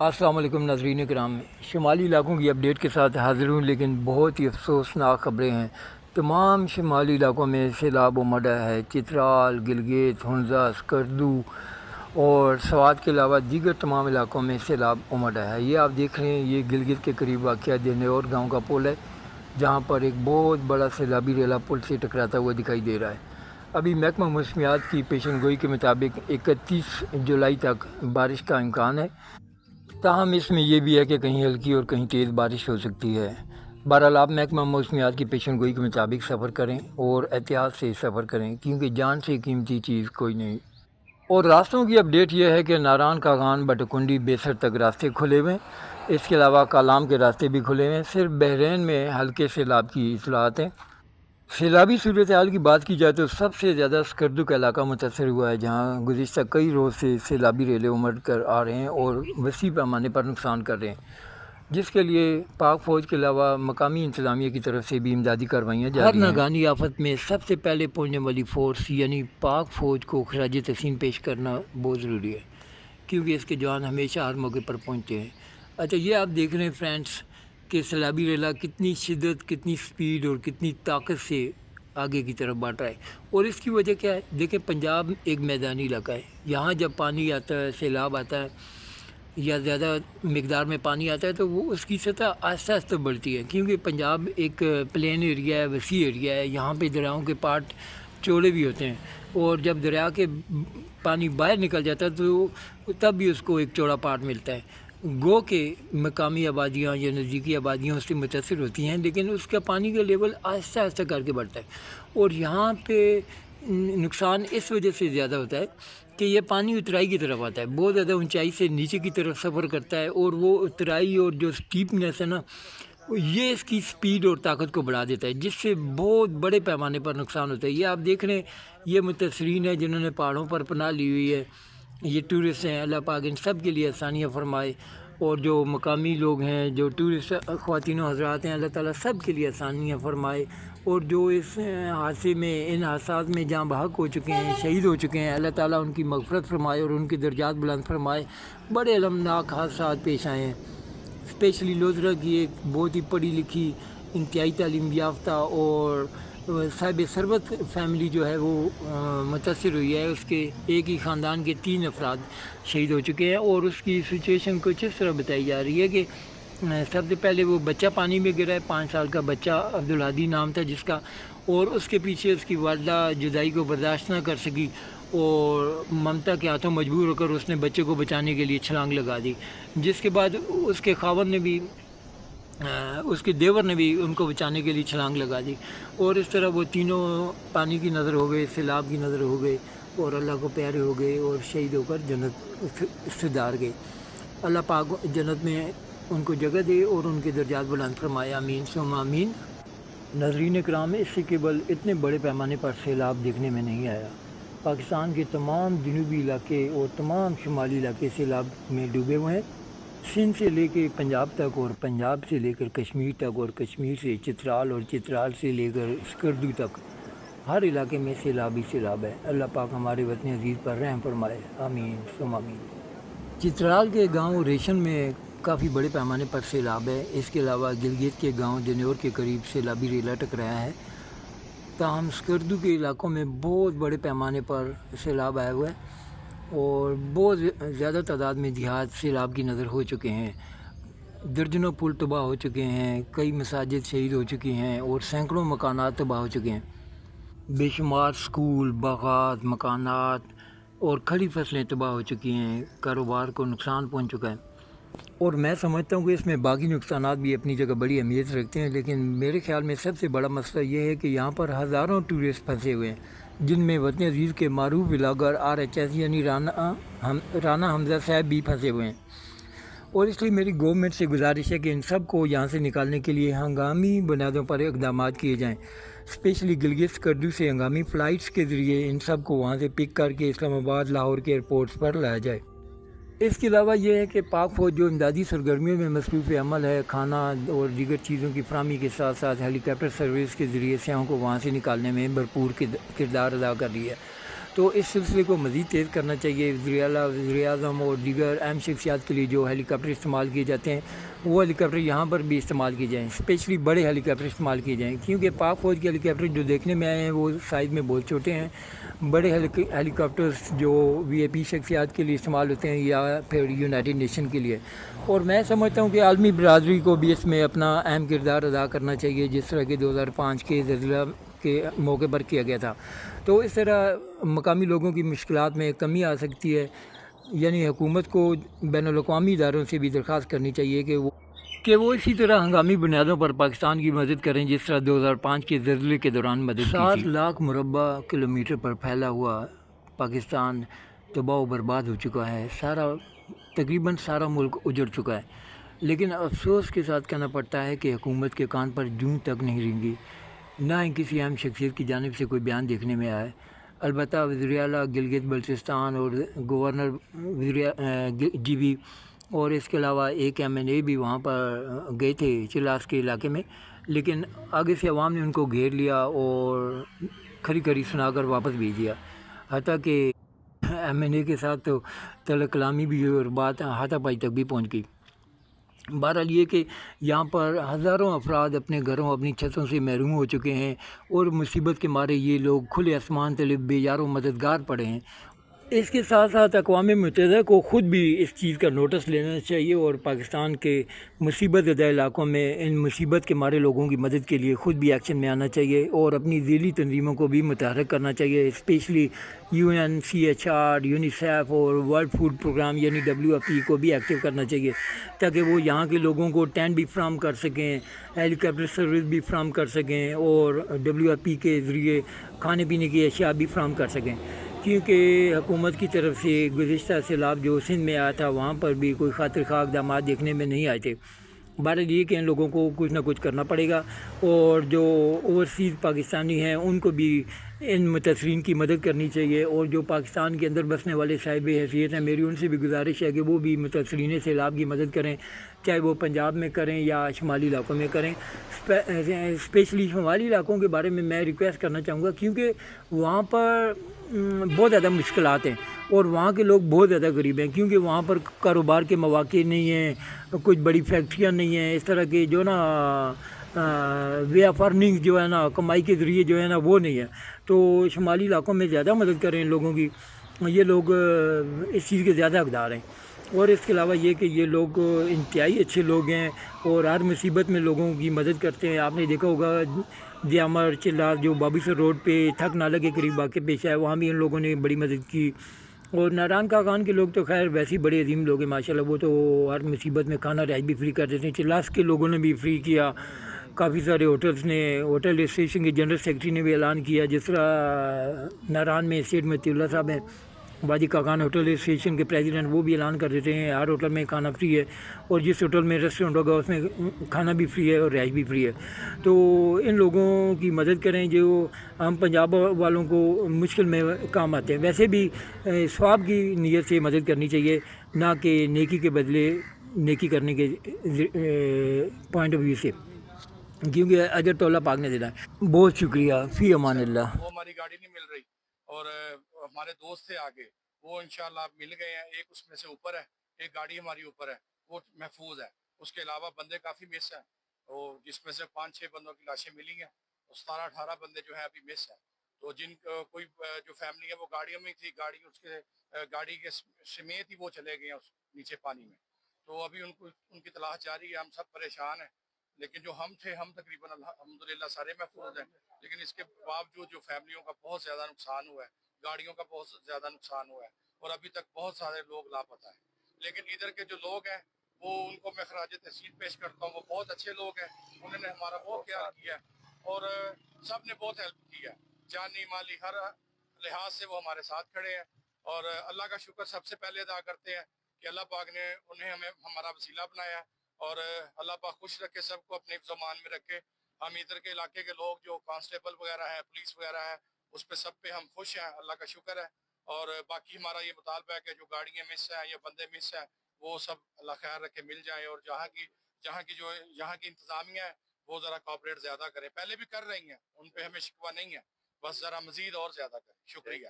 السلام علیکم ناظرین کرام، شمالی علاقوں کی اپڈیٹ کے ساتھ حاضر ہوں، لیکن بہت ہی افسوسناک خبریں ہیں۔ تمام شمالی علاقوں میں سیلاب امڈا ہے۔ چترال، گلگت، ہنزہ، اسکردو اور سوات کے علاوہ دیگر تمام علاقوں میں سیلاب امڈا ہے۔ یہ آپ دیکھ رہے ہیں، یہ گلگت کے قریب واقع دینور گاؤں کا پل ہے، جہاں پر ایک بہت بڑا سیلابی ریلا پل سے ٹکراتا ہوا دکھائی دے رہا ہے۔ ابھی محکمہ موسمیات کی پیشن گوئی کے مطابق 31 جولائی تک بارش کا امکان ہے، تاہم اس میں یہ بھی ہے کہ کہیں ہلکی اور کہیں تیز بارش ہو سکتی ہے۔ بہرحال آپ محکمہ موسمیات کی پیشن گوئی کے مطابق سفر کریں اور احتیاط سے سفر کریں، کیونکہ جان سے قیمتی چیز کوئی نہیں۔ اور راستوں کی اپڈیٹ یہ ہے کہ ناران کاغان بٹکنڈی بیسر تک راستے کھلے ہوئے ہیں۔ اس کے علاوہ کالام کے راستے بھی کھلے ہوئے ہیں۔ صرف بحرین میں ہلکے سیلاب کی اطلاعات ہیں۔ سیلابی صورتحال کی بات کی جائے تو سب سے زیادہ اسکردو کا علاقہ متاثر ہوا ہے، جہاں گزشتہ کئی روز سے سیلابی ریلے امڈ کر آ رہے ہیں اور وسیع پیمانے پر نقصان کر رہے ہیں، جس کے لیے پاک فوج کے علاوہ مقامی انتظامیہ کی طرف سے بھی امدادی کاروائیاں جاری ہیں۔ ہر ناگہانی آفت میں سب سے پہلے پہنچنے والی فورس یعنی پاک فوج کو خراج تحسین پیش کرنا بہت ضروری ہے، کیونکہ اس کے جوان ہمیشہ ہر موقع پر پہنچتے ہیں۔ اچھا، یہ آپ دیکھ رہے ہیں فرینڈس کہ سیلابی ریلا کتنی شدت، کتنی سپیڈ اور کتنی طاقت سے آگے کی طرف بڑھ رہا ہے، اور اس کی وجہ کیا ہے؟ دیکھیں، پنجاب ایک میدانی علاقہ ہے۔ یہاں جب پانی آتا ہے، سیلاب آتا ہے یا زیادہ مقدار میں پانی آتا ہے، تو وہ اس کی سطح آہستہ آہستہ بڑھتی ہے، کیونکہ پنجاب ایک پلین ایریا ہے، وسیع ایریا ہے۔ یہاں پہ دریاؤں کے پارٹ چوڑے بھی ہوتے ہیں، اور جب دریا کے پانی باہر نکل جاتا ہے تو تب بھی اس کو ایک چوڑا پارٹ ملتا ہے۔ گو کہ مقامی آبادیاں یا نزدیکی آبادیاں اس سے متاثر ہوتی ہیں، لیکن اس کا پانی کا لیول آہستہ آہستہ کر کے بڑھتا ہے، اور یہاں پہ نقصان اس وجہ سے زیادہ ہوتا ہے کہ یہ پانی اترائی کی طرف آتا ہے، بہت زیادہ اونچائی سے نیچے کی طرف سفر کرتا ہے، اور وہ اترائی اور جو اسٹیپنیس ہے نا، یہ اس کی سپیڈ اور طاقت کو بڑھا دیتا ہے، جس سے بہت بڑے پیمانے پر نقصان ہوتا ہے۔ یہ آپ دیکھ رہے ہیں، یہ متاثرین ہیں جنہوں نے پہاڑوں پر پناہ لی ہوئی ہے، یہ ٹورسٹ ہیں۔ اللہ پاک ان سب کے لیے آسانیاں فرمائے، اور جو مقامی لوگ ہیں، جو ٹورسٹ خواتین و حضرات ہیں، اللہ تعالیٰ سب کے لیے آسانیاں فرمائے، اور جو اس حادثے میں، ان حادثات میں جاں بحق ہو چکے ہیں، شہید ہو چکے ہیں، اللہ تعالیٰ ان کی مغفرت فرمائے اور ان کے درجات بلند فرمائے۔ بڑے المناک حادثات پیش آئے ہیں، اسپیشلی لودھرا کی ایک بہت ہی پڑھی لکھی، انتہائی تعلیم یافتہ اور صاحب ثروت فیملی جو ہے وہ متاثر ہوئی ہے۔ اس کے ایک ہی خاندان کے 3 افراد شہید ہو چکے ہیں، اور اس کی سچویشن کچھ اس طرح بتائی جا رہی ہے کہ سب سے پہلے وہ بچہ پانی میں گرا ہے، 5 سال کا بچہ، عبدالہادی نام تھا جس کا، اور اس کے پیچھے اس کی والدہ جدائی کو برداشت نہ کر سکی، اور ممتا کے ہاتھوں مجبور ہو کر اس نے بچے کو بچانے کے لیے چھلانگ لگا دی، جس کے بعد اس کے خاوند نے بھی، اس کے دیور نے بھی ان کو بچانے کے لیے چھلانگ لگا دی، اور اس طرح وہ تینوں پانی کی نظر ہو گئے، سیلاب کی نظر ہو گئے، اور اللہ کو پیارے ہو گئے، اور شہید ہو کر جنت سے دار گئے۔ اللہ پاک جنت میں ان کو جگہ دے اور ان کے درجات بلند فرمائے، آمین ثم آمین۔ ناظرین کرام، اس سے قبل اتنے بڑے پیمانے پر سیلاب دیکھنے میں نہیں آیا۔ پاکستان کے تمام جنوبی علاقے اور تمام شمالی علاقے سیلاب میں ڈوبے ہوئے ہیں، سندھ سے لے کے پنجاب تک، اور پنجاب سے لے کر کشمیر تک، اور کشمیر سے چترال، اور چترال سے لے کر اسکردو تک، ہر علاقے میں سیلاب ہی سیلاب ہے۔ اللہ پاک ہمارے وطن عزیز پر رحم فرمائے، آمین ثم آمین۔ چترال کے گاؤں ریشن میں کافی بڑے پیمانے پر سیلاب ہے۔ اس کے علاوہ گلگت کے گاؤں دینور کے قریب سیلابی ریلا ٹکرایا ہے، تاہم اسکردو کے علاقوں میں بہت بڑے پیمانے پر سیلاب آیا ہوا ہے، اور بہت زیادہ تعداد میں دیہات سیلاب کی نظر ہو چکے ہیں۔ درجنوں پل تباہ ہو چکے ہیں، کئی مساجد شہید ہو چکی ہیں، اور سینکڑوں مکانات تباہ ہو چکے ہیں۔ بے شمار سکول، باغات، مکانات اور کھڑی فصلیں تباہ ہو چکی ہیں، کاروبار کو نقصان پہنچ چکا ہے، اور میں سمجھتا ہوں کہ اس میں باقی نقصانات بھی اپنی جگہ بڑی اہمیت رکھتے ہیں، لیکن میرے خیال میں سب سے بڑا مسئلہ یہ ہے کہ یہاں پر ہزاروں ٹورسٹ پھنسے ہوئے ہیں، جن میں وطن عزیز کے معروف بلاگر RHS یعنی رانا حمزہ صاحب بھی پھنسے ہوئے ہیں، اور اس لیے میری گورنمنٹ سے گزارش ہے کہ ان سب کو یہاں سے نکالنے کے لیے ہنگامی بنیادوں پر اقدامات کیے جائیں، اسپیشلی گلگت اسکردو سے ہنگامی فلائٹس کے ذریعے ان سب کو وہاں سے پک کر کے اسلام آباد، لاہور کے ایئرپورٹس پر لایا جائے۔ اس کے علاوہ یہ ہے کہ پاک فوج جو امدادی سرگرمیوں میں مصروف عمل ہے، کھانا اور دیگر چیزوں کی فراہمی کے ساتھ ساتھ ہیلی کاپٹر سروس کے ذریعے سیاحوں کو وہاں سے نکالنے میں بھرپور کردار ادا کر رہی ہے۔ تو اس سلسلے کو مزید تیز کرنا چاہیے. وزیر اعلیٰ، وزیر اعظم اور دیگر اہم شخصیات کے لیے جو ہیلی کاپٹر استعمال کیے جاتے ہیں وہ ہیلی کاپٹر یہاں پر بھی استعمال کیے جائیں، اسپیشلی بڑے ہیلی کاپٹر استعمال کیے جائیں، کیونکہ پاک فوج کے ہیلی کاپٹر جو دیکھنے میں آئے ہیں وہ سائز میں بہت چھوٹے ہیں. بڑے ہیلی کاپٹرز جو وی آئی پی شخصیات کے لیے استعمال ہوتے ہیں یا پھر یونائٹڈ نیشن کے لیے. اور میں سمجھتا ہوں کہ عالمی برادری کو بھی اس میں اپنا اہم کردار ادا کرنا چاہیے، جس طرح کہ 2005 کے زلزلہ کے موقع پر کیا گیا تھا. تو اس طرح مقامی لوگوں کی مشکلات میں کمی آ سکتی ہے. یعنی حکومت کو بین الاقوامی اداروں سے بھی درخواست کرنی چاہیے کہ وہ اسی طرح ہنگامی بنیادوں پر پاکستان کی مدد کریں جس طرح 2005 کے زلزلے کے دوران مدد کی تھی. 7 لاکھ مربع کلومیٹر پر پھیلا ہوا پاکستان تباہ و برباد ہو چکا ہے. تقریباً سارا ملک اجڑ چکا ہے. لیکن افسوس کے ساتھ کہنا پڑتا ہے کہ حکومت کے کان پر جوں تک نہیں رینگی، نہ ہی کسی اہم شخصیت کی جانب سے کوئی بیان دیکھنے میں آئے. البتہ وزیر اعلیٰ گلگت بلتستان اور گورنر جی بھی اور اس کے علاوہ ایک ایم این اے بھی وہاں پر گئے تھے چلاس کے علاقے میں، لیکن آگے سے عوام نے ان کو گھیر لیا اور کھری کھری سنا کر واپس بھیج دیا. حتیٰ کہ ایم این اے کے ساتھ تو طلب کلامی بھی ہوئی اور بات ہاتھا پائی تک بھی پہنچ گئی. بہرحال یہ کہ یہاں پر ہزاروں افراد اپنے گھروں، اپنی چھتوں سے محروم ہو چکے ہیں اور مصیبت کے مارے یہ لوگ کھلے آسمان تلے بے یار و مددگار پڑے ہیں. اس کے ساتھ ساتھ اقوام متحدہ کو خود بھی اس چیز کا نوٹس لینا چاہیے اور پاکستان کے مصیبت زدہ علاقوں میں ان مصیبت کے مارے لوگوں کی مدد کے لیے خود بھی ایکشن میں آنا چاہیے اور اپنی ذیلی تنظیموں کو بھی متحرک کرنا چاہیے، اسپیشلی UNCHR، یونیسیف اور ورلڈ فوڈ پروگرام یعنی WFP کو بھی ایکٹیو کرنا چاہیے تاکہ وہ یہاں کے لوگوں کو ٹینٹ بھی فراہم کر سکیں، ہیلی کاپٹر سروس بھی فراہم کر سکیں اور WFP کے ذریعے کھانے پینے کی اشیاء بھی فراہم کر سکیں. کیونکہ حکومت کی طرف سے گزشتہ سیلاب جو سندھ میں آیا تھا وہاں پر بھی کوئی خاطر خواہ اقدامات دیکھنے میں نہیں آئے تھے. بہرحال یہ کہ ان لوگوں کو کچھ نہ کچھ کرنا پڑے گا اور جو اوورسیز پاکستانی ہیں ان کو بھی ان متاثرین کی مدد کرنی چاہیے، اور جو پاکستان کے اندر بسنے والے صاحب حیثیت ہیں میری ان سے بھی گزارش ہے کہ وہ بھی متاثرین سیلاب کی مدد کریں، چاہے وہ پنجاب میں کریں یا شمالی علاقوں میں کریں. اسپیشلی شمالی علاقوں کے بارے میں ریکویسٹ کرنا چاہوں گا کیونکہ وہاں پر بہت زیادہ مشکلات ہیں اور وہاں کے لوگ بہت زیادہ غریب ہیں، کیونکہ وہاں پر کاروبار کے مواقع نہیں ہیں، کچھ بڑی فیکٹریاں نہیں ہیں، اس طرح کے جو نا وے آف ارننگ جو ہے نا کمائی کے ذریعے جو ہے نا وہ نہیں ہے. تو شمالی علاقوں میں زیادہ مدد کریں ان لوگوں کی، یہ لوگ اس چیز کے زیادہ حقدار ہیں. اور اس کے علاوہ یہ کہ یہ لوگ انتہائی اچھے لوگ ہیں اور ہر مصیبت میں لوگوں کی مدد کرتے ہیں. آپ نے دیکھا ہوگا دیامر چلا جو بابی سر روڈ پہ تھک نالہ کے قریب واقع پیش ہے، وہاں بھی ان لوگوں نے بڑی مدد کی. اور ناران کاغان کے لوگ تو خیر ویسے ہی بڑے عظیم لوگ ہیں ماشاءاللہ، وہ تو ہر مصیبت میں کھانا رہائش بھی فری کر دیتے ہیں. چلاس کے لوگوں نے بھی فری کیا، کافی سارے ہوٹلز نے، ہوٹل ایسوسیشن کے جنرل سیکرٹری نے بھی اعلان کیا، جس طرح ناران میں سید متی اللہ صاحب ہیں وادی کاغان ہوٹل ایسوسیشن کے پریزیڈنٹ، وہ بھی اعلان کر دیتے ہیں ہر ہوٹل میں کھانا فری ہے اور جس ہوٹل میں ریسٹورنٹ ہوگا اس میں کھانا بھی فری ہے اور رہائش بھی فری ہے. تو ان لوگوں کی مدد کریں جو ہم پنجاب والوں کو مشکل میں کام آتے ہیں. ویسے بھی ثواب کی نیت سے مدد کرنی چاہیے، نہ کہ نیکی کے بدلے نیکی کرنے کے پوائنٹ آف ویو سے، کیونکہ اجر تو اللہ پاک نے دینا ہے. بہت شکریہ، فی امان اللہ. وہ ہماری گاڑی نہیں مل رہی اور ہمارے دوست تھے آگے، وہ انشاءاللہ آپ مل گئے ہیں. ایک اس میں سے اوپر ہے، ایک گاڑی ہماری اوپر ہے، وہ محفوظ ہے. اس کے علاوہ بندے کافی مس ہیں، اور جس میں سے 5-6 بندوں کی لاشیں ملی ہیں، 17-18 بندے جو ہیں ابھی مس ہیں. تو جن کوئی جو فیملی ہے وہ گاڑیوں میں تھی، گاڑی کے سمیت ہی وہ چلے گئے ہیں نیچے پانی میں. تو ابھی ان کی تلاش جاری ہے. ہم سب پریشان ہیں، لیکن جو ہم تھے ہم تقریباً الحمدللہ سارے محفوظ ہیں. لیکن اس کے باوجود جو فیملیوں کا بہت زیادہ نقصان ہوا ہے، گاڑیوں کا بہت زیادہ نقصان ہوا ہے، اور ابھی تک بہت سارے لوگ لاپتہ ہیں. لیکن ادھر کے جو لوگ ہیں وہ ان کو میں خراج تحسین پیش کرتا ہوں. وہ بہت اچھے لوگ ہیں، انہوں نے ہمارا بہت خیال کیا ہے اور سب نے بہت ہیلپ کی ہے، جانی مالی ہر لحاظ سے وہ ہمارے ساتھ کھڑے ہیں. اور اللہ کا شکر سب سے پہلے ادا کرتے ہیں کہ اللہ پاک نے انہیں ہمارا وسیلہ بنایا، اور اللہ پاک خوش رکھے، سب کو اپنے زمان میں رکھے. ہم ادھر کے علاقے کے لوگ جو کانسٹیبل وغیرہ ہیں، پولیس وغیرہ ہے، اس پہ سب پہ ہم خوش ہیں، اللہ کا شکر ہے. اور باقی ہمارا یہ مطالبہ ہے کہ جو گاڑیاں مس ہیں یا بندے مس ہیں وہ سب اللہ خیر رکھے مل جائیں، اور یہاں کی انتظامیہ ہے وہ ذرا کوآپریٹ زیادہ کریں. پہلے بھی کر رہی ہیں، ان پہ ہمیں شکوہ نہیں ہے، بس ذرا مزید اور زیادہ کریں. شکریہ.